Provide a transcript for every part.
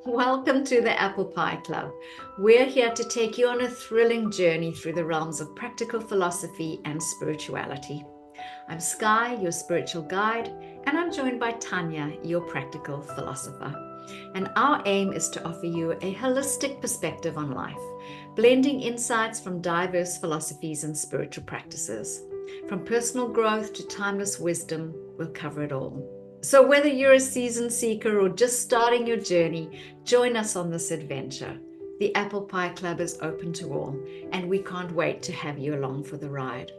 Welcome to the Apple Pie Club. We're here to take you on a thrilling journey through the realms of practical philosophy and spirituality. I'm Skye, your spiritual guide, and I'm joined by Tanya, your practical philosopher. And our aim is to offer you a holistic perspective on life, blending insights from diverse philosophies and spiritual practices. From personal growth to timeless wisdom, we'll cover it all. So whether you're a seasoned seeker or just starting your journey, join us on this adventure. The Apple Pie Club is open to all, and we can't wait to have you along for the ride.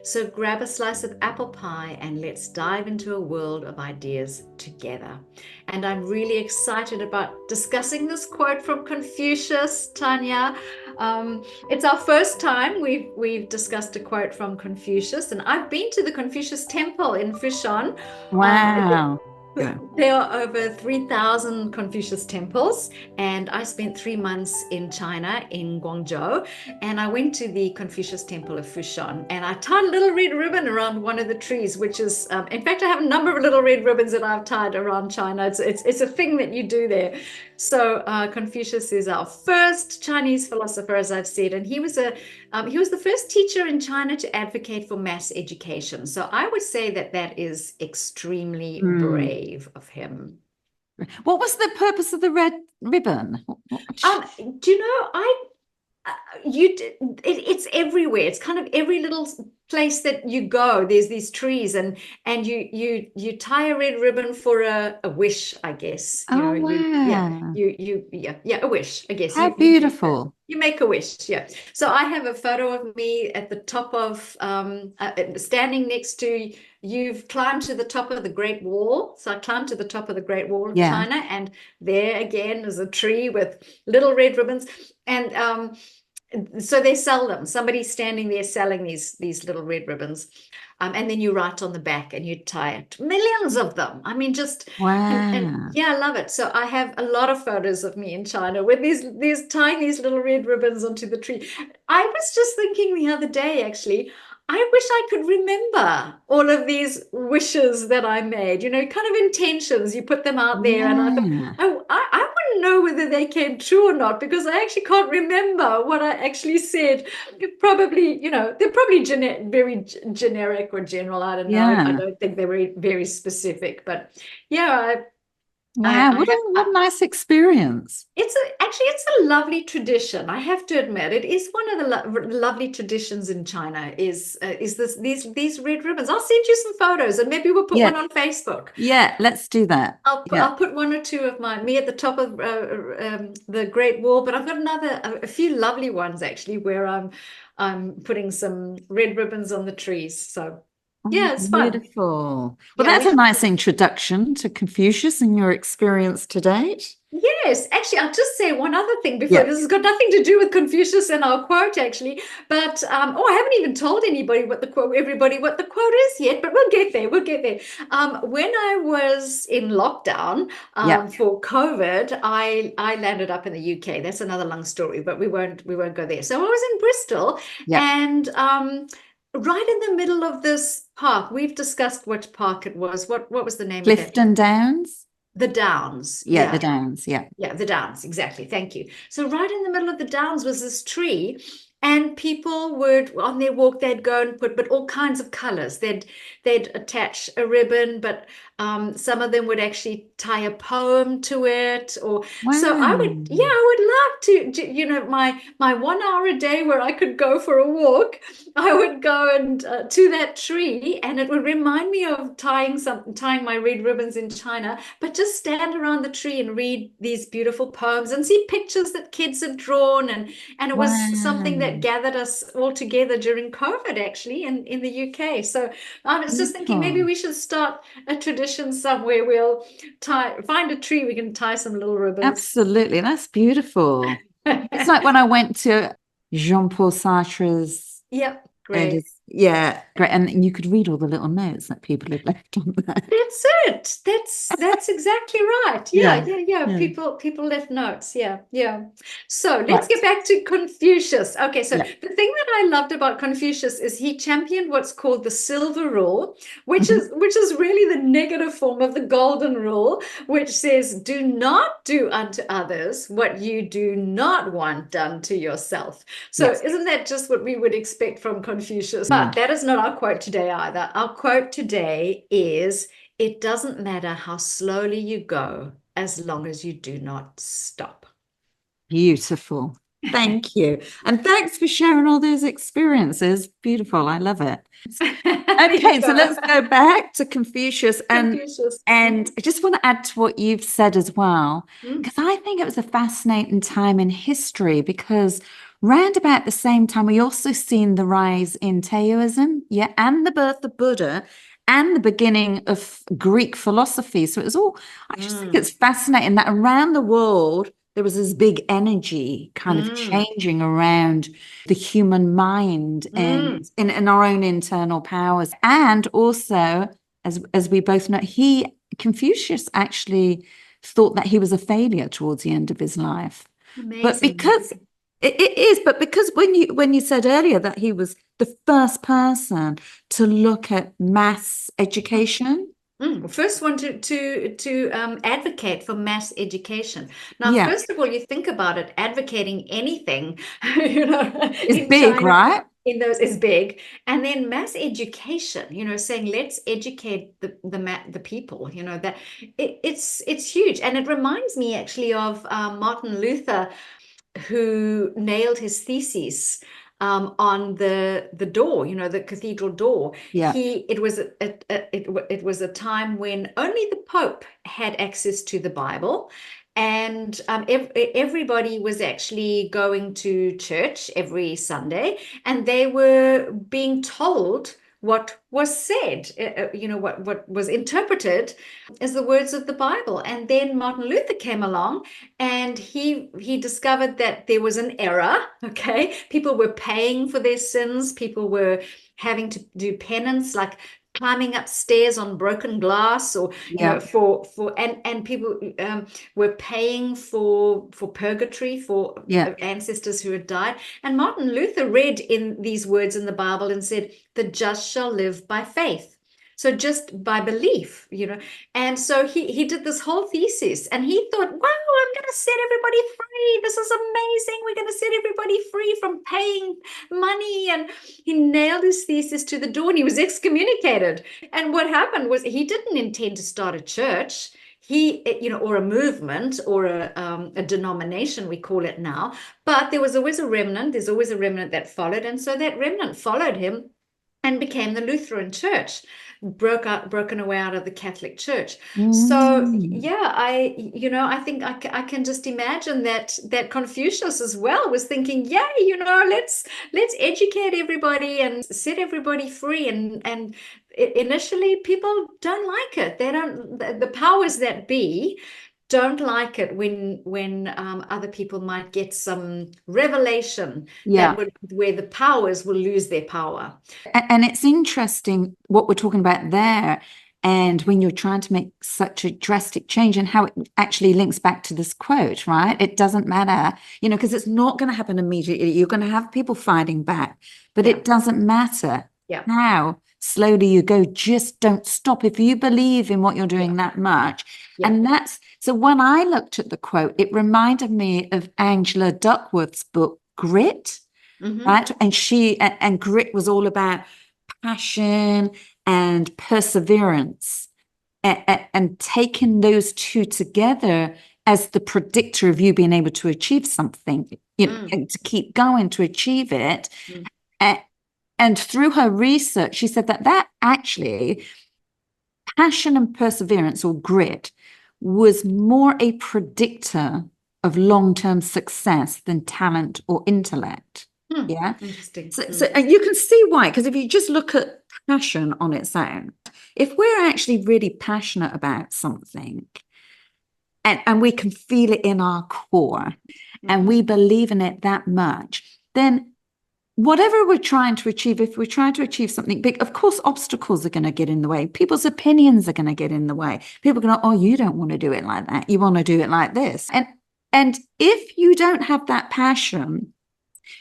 So grab a slice of apple pie and let's dive into a world of ideas together. And I'm really excited about discussing this quote from Confucius, Tanya. It's our first time we've discussed a quote from Confucius, and I've been to the Confucius temple in Fushan. Wow. There are over 3,000 Confucius temples, and I spent 3 months in China, in Guangzhou, and I went to the Confucius temple of Fushan, and I tied a little red ribbon around one of the trees, which is, in fact, I have a number of little red ribbons that I've tied around China. It's a thing that you do there. So Confucius is our first Chinese philosopher, as I've said, and he was the first teacher in China to advocate for mass education. So I would say that is extremely brave of him. What was the purpose of the red ribbon? Do you know, it's everywhere. It's kind of every little place that you go. There's these trees, and you tie a red ribbon for a wish, I guess. Oh, wow. A wish, I guess. How beautiful. You make a wish, yeah. So I have a photo of me at the top of standing next to. You've climbed to the top of the Great Wall. So I climbed to the top of the Great Wall of China, and there again is a tree with little red ribbons, and so they sell them. Somebody's standing there selling these little red ribbons, and then you write on the back and you tie it. Millions of them. I mean, just wow. and yeah, I love it. So I have a lot of photos of me in China with these tying these little red ribbons onto the tree. I was just thinking the other day, actually, I wish I could remember all of these wishes that I made, kind of intentions. You put them out there, and I thought, I wouldn't know whether they came true or not, because I actually can't remember what I actually said. Probably, they're probably very generic or general. I don't know. I don't think they're very, very specific, but yeah, wow, what a nice experience. It's a lovely tradition. I have to admit, it is one of the lovely traditions in China. Is these red ribbons? I'll send you some photos, and maybe we'll put one on Facebook. Yeah, let's do that. I'll put one or two of me at the top of the Great Wall, but I've got a few lovely ones actually where I'm putting some red ribbons on the trees. So. Yeah, it's fun. Beautiful. Well, that's a nice introduction to Confucius and your experience to date. Yes, actually, I'll just say one other thing before. This has got nothing to do with Confucius and our quote, actually. But I haven't even told everybody what the quote is yet. But we'll get there. We'll get there. When I was in lockdown for COVID, I landed up in the UK. That's another long story, but we won't go there. So I was in Bristol, and right in the middle of this park. We've discussed which park it was. What was the name of it? Clifton Downs? The Downs. Yeah, the Downs, yeah. Yeah, the Downs, exactly. Thank you. So right in the middle of the Downs was this tree, and people would, on their walk, they'd go and put all kinds of colors. They'd attach a ribbon, but some of them would actually tie a poem to it. So I would love to, my 1 hour a day where I could go for a walk, I would go and to that tree, and it would remind me of tying my red ribbons in China, but just stand around the tree and read these beautiful poems and see pictures that kids had drawn, and it was something that gathered us all together during COVID, actually, in the UK. So I was just thinking maybe we should start a tradition somewhere. We'll find a tree, we can tie some little ribbons. Absolutely, that's beautiful. It's like when I went to Jean-Paul Sartre's Yeah, great. And you could read all the little notes that people had left on that. That's it. That's exactly right. Yeah, yeah, yeah. Yeah. People left notes. Yeah, yeah. So let's Right. get back to Confucius. Okay, so Yeah. the thing that I loved about Confucius is he championed what's called the silver rule, Mhm. which is really the negative form of the golden rule, which says, "Do not do unto others what you do not want done to yourself." So Yes. isn't that just what we would expect from Confucius? But that is not our quote today either. Our quote today is, "It doesn't matter how slowly you go as long as you do not stop." Beautiful. Thank you. And thanks for sharing all those experiences. Beautiful. I love it. There you Okay, so go. let's go back to Confucius Confucius. and I just want to add to what you've said as well, Mm. because I think it was a fascinating time in history because round about the same time we also seen the rise in Taoism, yeah, and the birth of Buddha and the beginning of Greek philosophy. So it was all, I just think Mm. it's fascinating that around the world there was this big energy kind of Mm. changing around the human mind Mm. and in our own internal powers. And also, as we both know, Confucius actually thought that he was a failure towards the end of his life. But Amazing. because it is, but because when you said earlier that he was the first person to look at mass education. First one to advocate for mass education. Now, Yeah, first of all, you think about it, advocating anything, you know, it's in big, China, right? in those is big. And then mass education, saying let's educate the people, that it's huge. And it reminds me actually of Martin Luther, who nailed his thesis on the door, the cathedral door. Yeah, It was a time when only the Pope had access to the Bible, and everybody was actually going to church every Sunday, and they were being told what was said, what was interpreted as the words of the Bible. And then Martin Luther came along, and he discovered that there was an error. Okay, people were paying for their sins. People were having to do penance, like climbing upstairs on broken glass, or yeah, for and people were paying for purgatory for yeah, ancestors who had died. And Martin Luther read in these words in the Bible and said, "The just shall live by faith." So just by belief, and so he did this whole thesis, and he thought, wow, I'm going to set everybody free. This is amazing. We're going to set everybody free from paying money. And he nailed his thesis to the door, and he was excommunicated. And what happened was he didn't intend to start a church. Or a movement, or a denomination, we call it now. But there was always a remnant. There's always a remnant that followed. And so that remnant followed him and became the Lutheran Church, broken away out of the Catholic Church. So Mm. yeah, I think I can just imagine that Confucius as well was thinking, yeah, let's educate everybody and set everybody free. And initially people don't like it. They don't. The powers that be don't like it when other people might get some revelation Yeah. where the powers will lose their power. And it's interesting what we're talking about there. And when you're trying to make such a drastic change and how it actually links back to this quote, right? It doesn't matter, because it's not going to happen immediately. You're going to have people fighting back, but Yeah. it doesn't matter Yeah. how slowly you go. Just don't stop if you believe in what you're doing that much. Yeah. And so when I looked at the quote, it reminded me of Angela Duckworth's book, Grit. Right. And grit was all about passion and perseverance, and taking those two together as the predictor of you being able to achieve something, and to keep going to achieve it. And through her research, she said that actually passion and perseverance, or grit, was more a predictor of long-term success than talent or intellect. Yeah. Interesting. So and you can see why, because if you just look at passion on its own, if we're actually really passionate about something, and we can feel it in our core, and we believe in it that much, then whatever we're trying to achieve, if we're trying to achieve something big, of course, obstacles are going to get in the way. People's opinions are going to get in the way. People are going to, oh, you don't want to do it like that. You want to do it like this. And if you don't have that passion,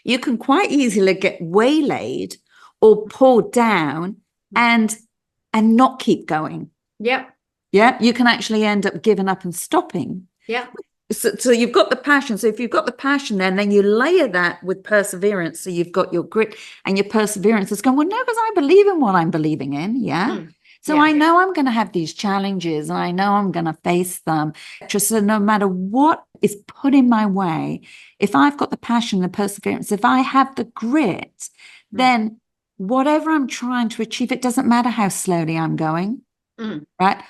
you can quite easily get waylaid or pulled down and not keep going. Yep. Yeah. You can actually end up giving up and stopping. Yeah. So you've got the passion. So if you've got the passion, then you layer that with perseverance. So you've got your grit and your perseverance is going, well, no, because I believe in what I'm believing in. Yeah. So Yeah. I know I'm going to have these challenges and I know I'm going to face them. Just so no matter what is put in my way, if I've got the passion, the perseverance, if I have the grit, then whatever I'm trying to achieve, it doesn't matter how slowly I'm going, right?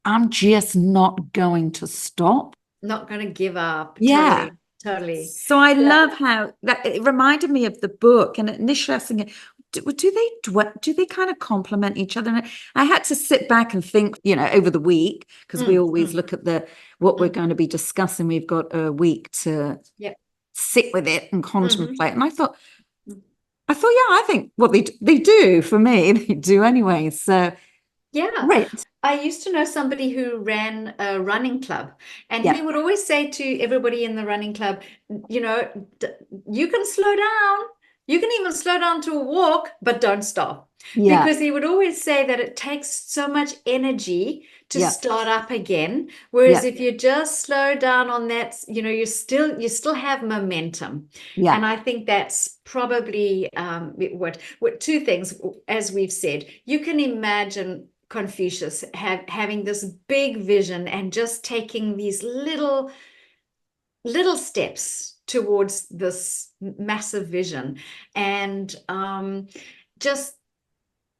I'm just not going to stop. Not going to give up. Yeah. Totally. So I love how that it reminded me of the book. And initially I was thinking, do they kind of complement each other? And I had to sit back and think, over the week, because we always look at what we're going to be discussing. We've got a week to sit with it and contemplate. And I thought, yeah, I think what they do for me, they do anyway. So yeah. Great. I used to know somebody who ran a running club, and he would always say to everybody in the running club, you can slow down. You can even slow down to a walk, but don't stop. Yeah. Because he would always say that it takes so much energy to start up again. Whereas if you just slow down on that, you still have momentum. Yeah. And I think that's probably what two things, as we've said, you can imagine Confucius having this big vision and just taking these little steps towards this massive vision, and just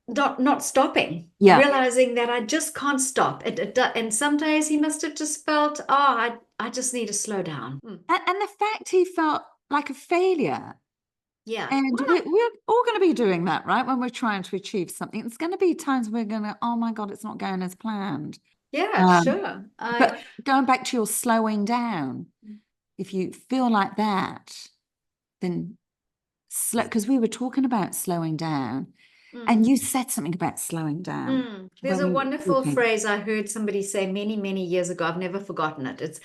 not stopping, realizing that I just can't stop. And some days he must have just felt, I just need to slow down. And the fact he felt like a failure. Yeah. And we're all going to be doing that, right? When we're trying to achieve something, it's going to be times we're going to, oh my God, it's not going as planned. Yeah, sure. But going back to your slowing down, if you feel like that, then slow, because we were talking about slowing down, and you said something about slowing down. There's a wonderful phrase I heard somebody say many, many years ago. I've never forgotten it. It's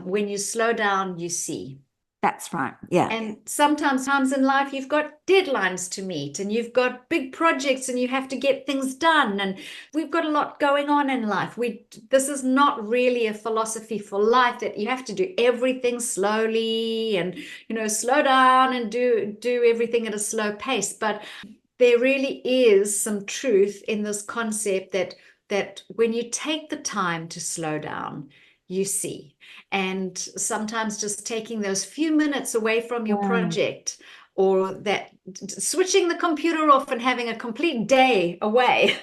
when you slow down, you see. That's right. Yeah. And sometimes in life, you've got deadlines to meet and you've got big projects and you have to get things done. And we've got a lot going on in life. This is not really a philosophy for life that you have to do everything slowly and, slow down and do everything at a slow pace. But there really is some truth in this concept that when you take the time to slow down, you see. And sometimes just taking those few minutes away from your project, or that switching the computer off and having a complete day away.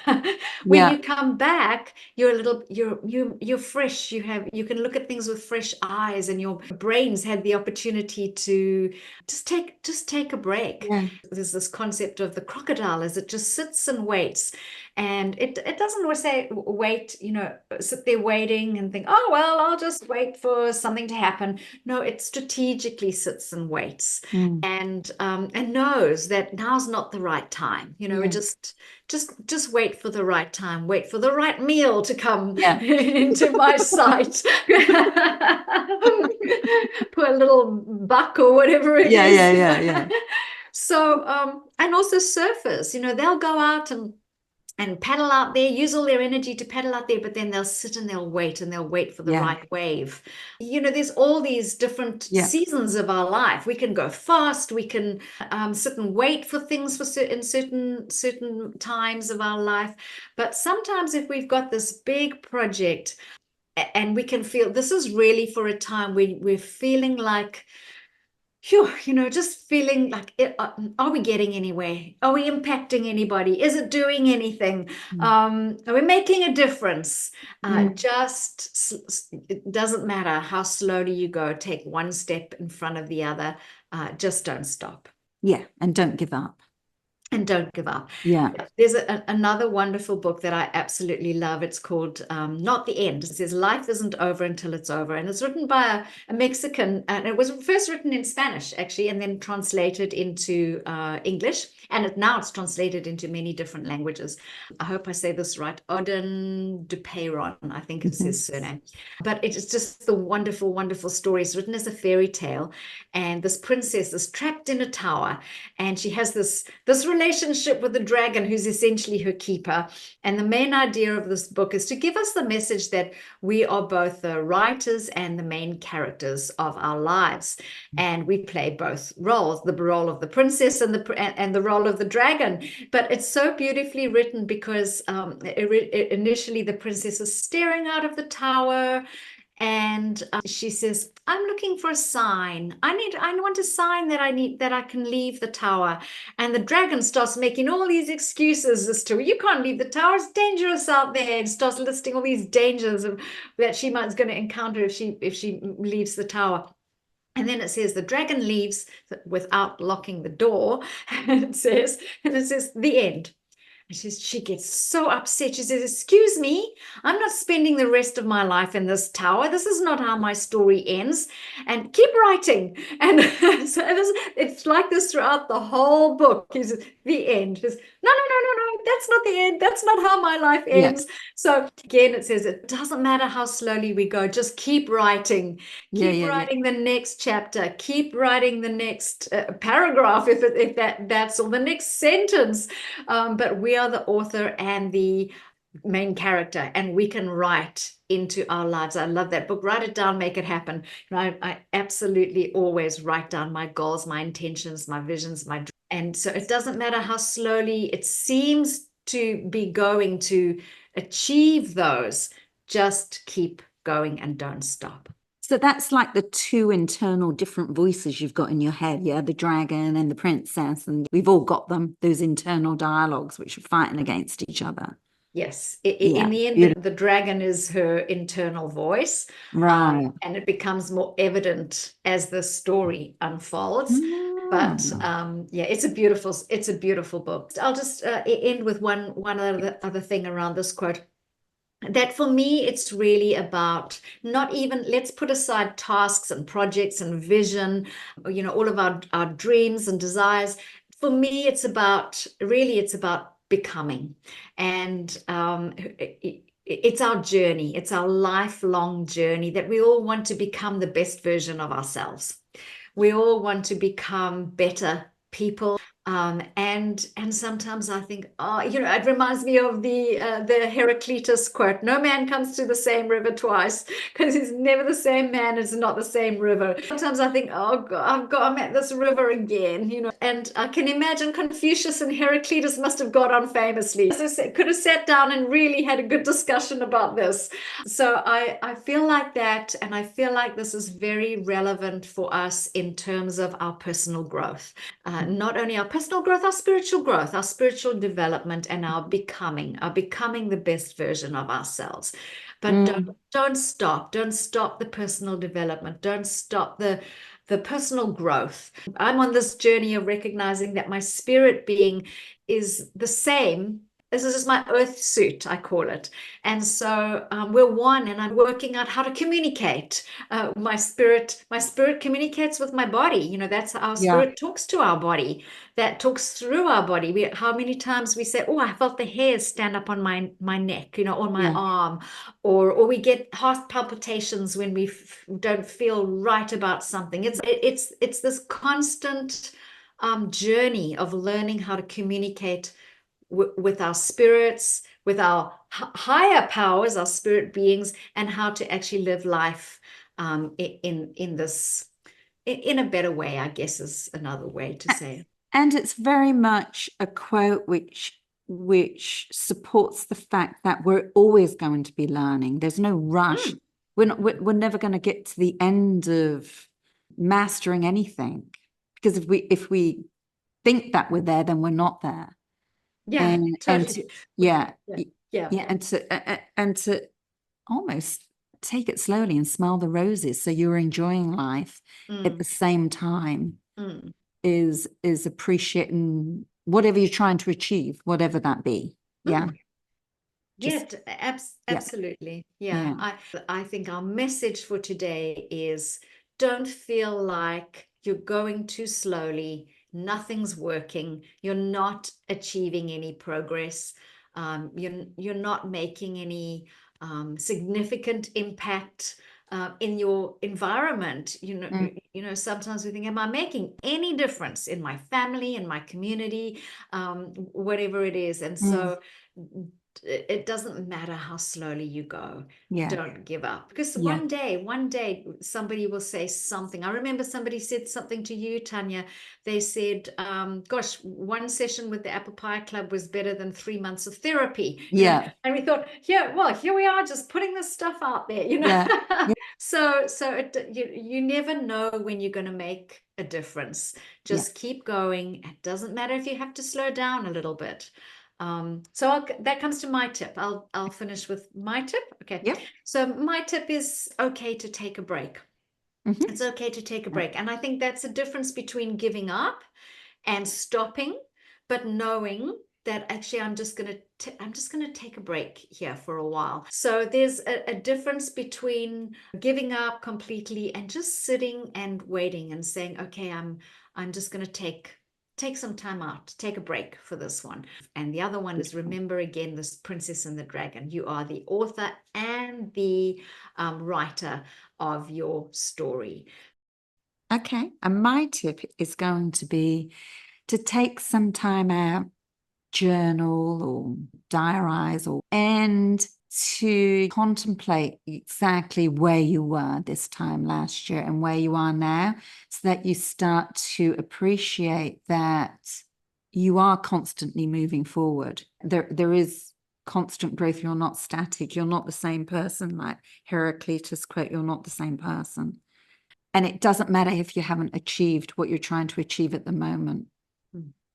When you come back, you're fresh. You can look at things with fresh eyes, and your brains had the opportunity to just take a break. There's this concept of the crocodile as it just sits and waits. And it doesn't always say wait, sit there waiting and think, oh, well, I'll just wait for something to happen. No, it strategically sits and waits and knows that now's not the right time. Just wait for the right time, wait for the right meal to come into my sight. Put a little buck or whatever it is. Yeah. So, and also surfers, they'll go out and paddle out there, use all their energy to paddle out there, but then they'll sit and they'll wait for the right wave. There's all these different seasons of our life. We can go fast, we can sit and wait for things for certain times of our life. But sometimes if we've got this big project and we can feel this is really for a time when we're feeling like, just feeling like, are we getting anywhere? Are we impacting anybody? Is it doing anything? Are we making a difference? It doesn't matter how slowly you go. Take one step in front of the other. Just don't stop. Yeah, and don't give up. and don't give up. Yeah. There's another wonderful book that I absolutely love. It's called Not the End. It says life isn't over until it's over. And it's written by a Mexican, and it was first written in Spanish, actually, and then translated into English. And now it's translated into many different languages. I hope I say this right. Odin Dupeyron, I think it's his surname. But it's just the wonderful, wonderful story. It's written as a fairy tale. And this princess is trapped in a tower, and she has this relationship with the dragon, who's essentially her keeper. And the main idea of this book is to give us the message that we are both the writers and the main characters of our lives, and we play both roles, the role of the princess and the role of the dragon. But it's so beautifully written because initially the princess is staring out of the tower, and she says, I'm looking for a sign. I want a sign that I can leave the tower. And the dragon starts making all these excuses as to, you can't leave the tower, it's dangerous out there, and starts listing all these dangers that she might going to encounter if she leaves the tower. And then it says the dragon leaves without locking the door. And it says the end. And she gets so upset. She says, excuse me, I'm not spending the rest of my life in this tower. This is not how my story ends. And keep writing. And so it's like this throughout the whole book. He says, the end. Says, no, that's not the end. That's not how my life ends. Yeah. So again, it says, it doesn't matter how slowly we go. Just keep writing. Keep writing the next chapter. Keep writing the next paragraph, if that's all, the next sentence. But we are the author and the main character, and we can write into our lives. I love that book. Write it down, make it happen. I absolutely always write down my goals, my intentions, my visions, and so it doesn't matter how slowly it seems to be going to achieve those, just keep going and don't stop. So that's like the two internal different voices you've got in your head, yeah, the dragon and the princess, and we've all got them, those internal dialogues which are fighting against each other. Yes, in the end, the dragon is her internal voice, right? And it becomes more evident as the story unfolds. But it's a beautiful book. I'll just end with one other thing around this quote. That for me, it's really about not even, let's put aside tasks and projects and vision, all of our dreams and desires. For me, it's about becoming. And it's our journey. It's our lifelong journey that we all want to become the best version of ourselves. We all want to become better people. And sometimes I think, it reminds me of the Heraclitus quote, no man comes to the same river twice, because he's never the same man, it's not the same river. Sometimes I think, oh God, I'm at this river again, and I can imagine Confucius and Heraclitus must have got on famously. Could have sat down and really had a good discussion about this. So I feel like that, and I feel like this is very relevant for us in terms of our personal growth. Not only our personal growth, our spiritual development, and our becoming the best version of ourselves. But don't stop the personal development. Don't stop the personal growth. I'm on this journey of recognizing that my spirit being is the same. This is just my earth suit, I call it. And so we're one, and I'm working out how to communicate. My spirit communicates with my body. That's how our spirit talks to our body. That talks through our body. How many times we say, oh, I felt the hairs stand up on my neck, on my arm, or we get heart palpitations when we don't feel right about something. It's this constant journey of learning how to communicate with our spirits, with our higher powers, our spirit beings, and how to actually live life in a better way, I guess, is another way to say it. And it's very much a quote which supports the fact that we're always going to be learning. There's no rush. We're never going to get to the end of mastering anything, because if we think that we're there, then we're not there. Yeah, totally. And to almost take it slowly and smell the roses, so you're enjoying life at the same time, is appreciating whatever you're trying to achieve, whatever that be. Yeah. Just, absolutely. Yeah. I think our message for today is don't feel like you're going too slowly. Nothing's working. You're not achieving any progress. You're not making any significant impact in your environment. You know, sometimes we think, am I making any difference in my family, in my community, whatever it is? And so it doesn't matter how slowly you go. Don't give up, because one day somebody will say something. I remember somebody said something to you, Tanya. They said, gosh, one session with the Apple Pie Club was better than 3 months of therapy. You know? And we thought, well, here we are just putting this stuff out there, you know. So you never know when you're going to make a difference. Just keep going. It doesn't matter if you have to slow down a little bit. So that comes to my tip. I'll finish with my tip. Okay. So my tip is okay to take a break. It's okay to take a break. And I think that's a difference between giving up and stopping, but knowing that actually I'm just going to take a break here for a while. So there's a difference between giving up completely and just sitting and waiting and saying, okay, I'm just going to take some time out, take a break for this one. And the other one is, remember again, this Princess and the Dragon. You are the author and the writer of your story. Okay. And my tip is going to be to take some time out, journal or diarize, and to contemplate exactly where you were this time last year and where you are now, so that you start to appreciate that you are constantly moving forward. There is constant growth. You're not static. You're not the same person. Like Heraclitus quote, you're not the same person. And it doesn't matter if you haven't achieved what you're trying to achieve at the moment,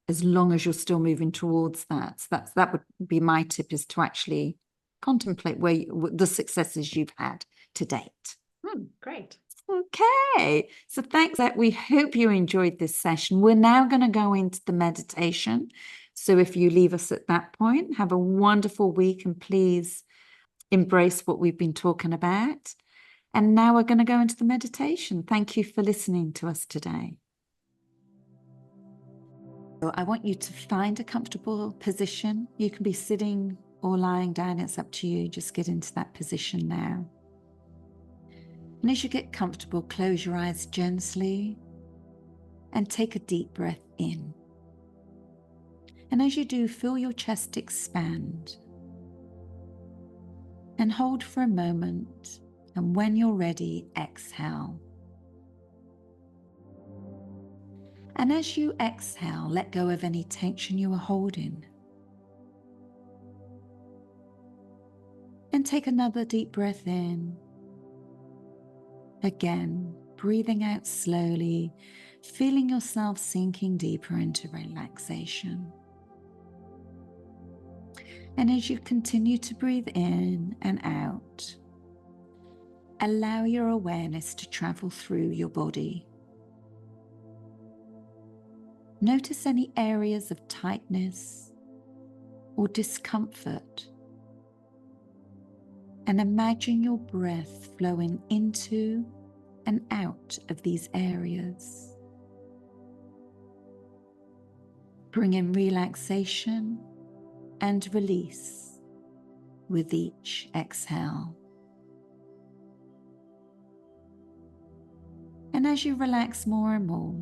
as long as you're still moving towards that. So that would be my tip, is to actually contemplate the successes you've had to date. Great. Okay. So thanks. We hope you enjoyed this session. We're now going to go into the meditation. So if you leave us at that point, have a wonderful week and please embrace what we've been talking about. And now we're going to go into the meditation. Thank you for listening to us today. So I want you to find a comfortable position. You can be sitting or lying down. It's up to you. Just get into that position now. And as you get comfortable, close your eyes gently and take a deep breath in. And as you do, feel your chest expand. And hold for a moment. And when you're ready, exhale. And as you exhale, let go of any tension you are holding. And take another deep breath in. Again, breathing out slowly, feeling yourself sinking deeper into relaxation. And as you continue to breathe in and out, allow your awareness to travel through your body. Notice any areas of tightness or discomfort, and imagine your breath flowing into and out of these areas. Bring in relaxation and release with each exhale. And as you relax more and more,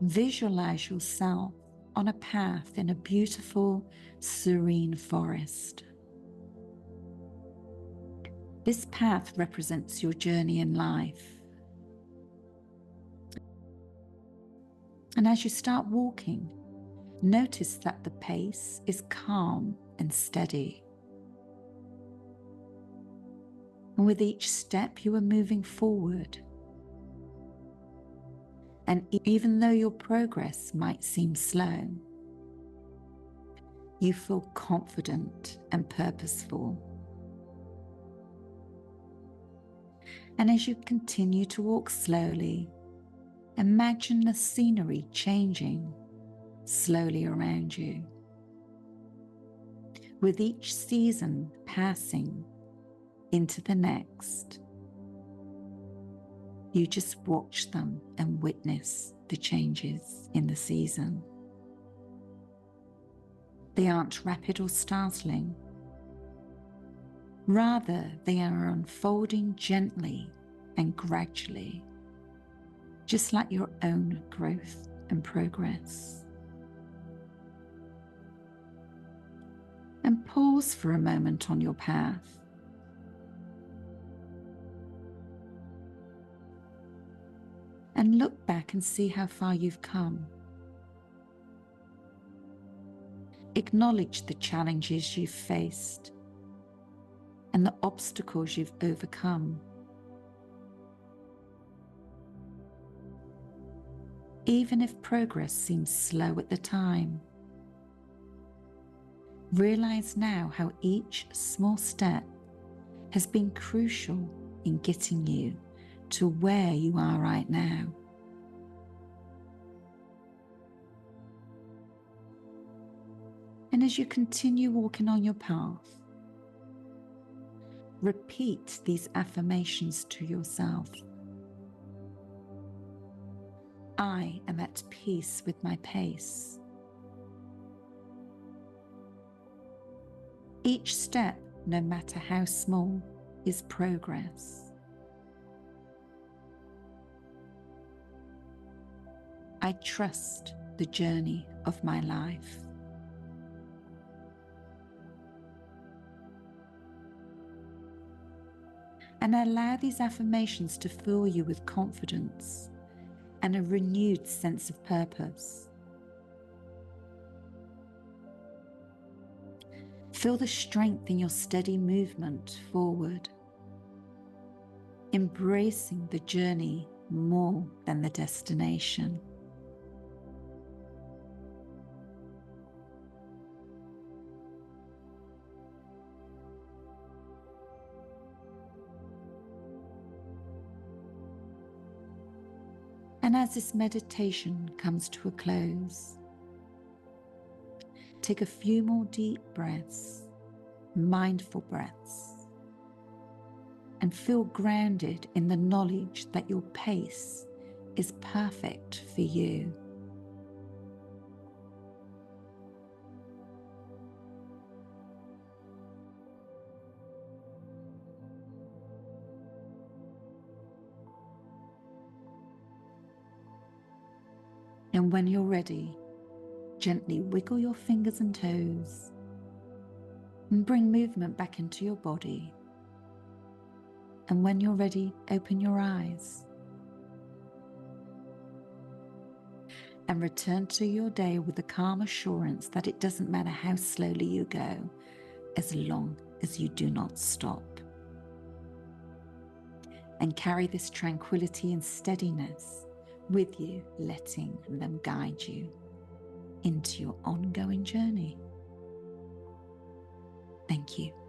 visualize yourself on a path in a beautiful, serene forest. This path represents your journey in life. And as you start walking, notice that the pace is calm and steady. And with each step, you are moving forward. And even though your progress might seem slow, you feel confident and purposeful. And as you continue to walk slowly, imagine the scenery changing slowly around you. With each season passing into the next, you just watch them and witness the changes in the season. They aren't rapid or startling. Rather, they are unfolding gently and gradually, just like your own growth and progress. And pause for a moment on your path. And look back and see how far you've come. Acknowledge the challenges you've faced and the obstacles you've overcome. Even if progress seems slow at the time, realize now how each small step has been crucial in getting you to where you are right now. And as you continue walking on your path, repeat these affirmations to yourself. I am at peace with my pace. Each step, no matter how small, is progress. I trust the journey of my life. And allow these affirmations to fill you with confidence and a renewed sense of purpose. Feel the strength in your steady movement forward, embracing the journey more than the destination. And as this meditation comes to a close, take a few more deep breaths, mindful breaths, and feel grounded in the knowledge that your pace is perfect for you. And when you're ready, gently wiggle your fingers and toes and bring movement back into your body. And when you're ready, open your eyes and return to your day with the calm assurance that it doesn't matter how slowly you go, as long as you do not stop. And carry this tranquility and steadiness with you, letting them guide you into your ongoing journey. Thank you.